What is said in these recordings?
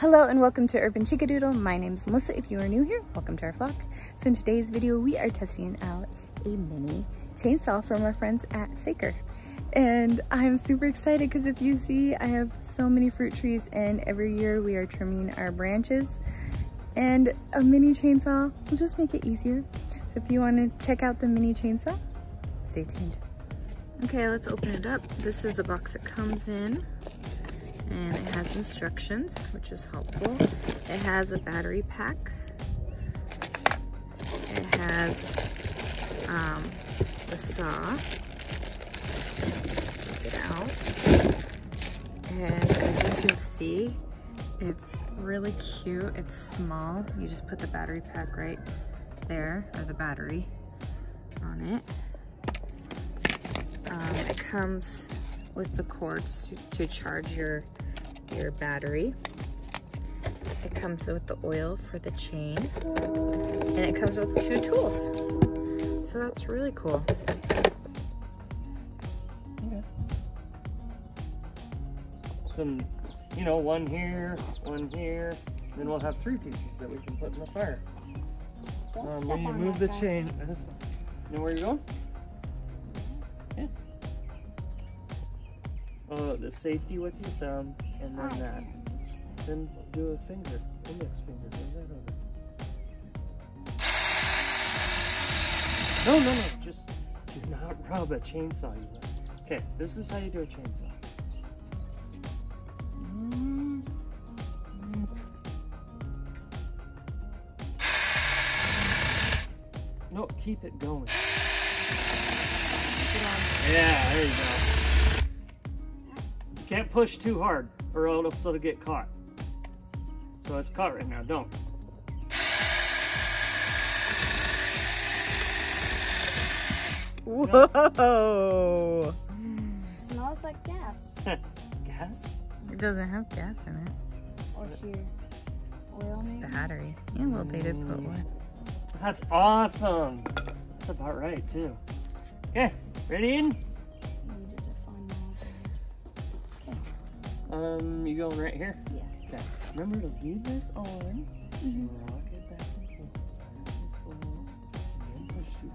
Hello and welcome to Urban Chicadoodle. My name is Melissa. If you are new here, welcome to our vlog. So in today's video, we are testing out a mini chainsaw from our friends at Saker. And I'm super excited because if you see, I have so many fruit trees and every year we are trimming our branches. And a mini chainsaw will just make it easier. So if you want to check out the mini chainsaw, stay tuned. Okay, let's open it up. This is the box it comes in. And it has instructions, which is helpful. It has a battery pack. It has the saw. Let's take it out. And as you can see, it's really cute. It's small. You just put the battery pack right there, or the battery on it. It comes with the cords to charge your battery. It comes with the oil for the chain, and it comes with 2 tools. So that's really cool. Okay. Some, you know, one here, then we'll have 3 pieces that we can put in the fire. When you move the chain, you know where you're going? Yeah. The safety with your thumb, and then that. Then do a finger, index finger, bring that over. No, just do not rub a chainsaw. Okay, this is how you do a chainsaw. No, keep it going. Yeah, there you go. Can't push too hard or else it'll get caught. So it's caught right now, don't. Whoa! Smells like gas. Gas? It doesn't have gas in it. Or here. Oil maybe? It's battery. Yeah, well, they did put one. That's awesome. That's about right too. Okay, ready in? You going right here? Yeah. Okay. Remember to leave this on. Rock it back and forth. Nice and slow. Don't push too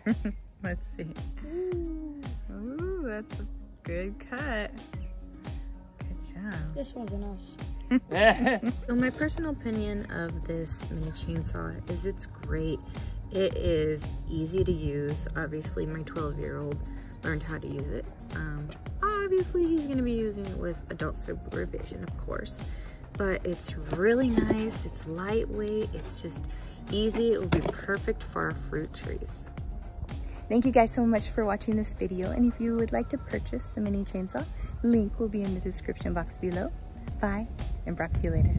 hard. Let's see. Ooh, that's a good cut. This wasn't us. So my personal opinion of this mini chainsaw is it's great. It is easy to use. Obviously my 12-year-old learned how to use it. Obviously he's going to be using it with adult supervision, of course. But it's really nice. It's lightweight. It's just easy. It will be perfect for our fruit trees. Thank you guys so much for watching this video, and if you would like to purchase the mini chainsaw, link will be in the description box below. Bye, and brought to you later.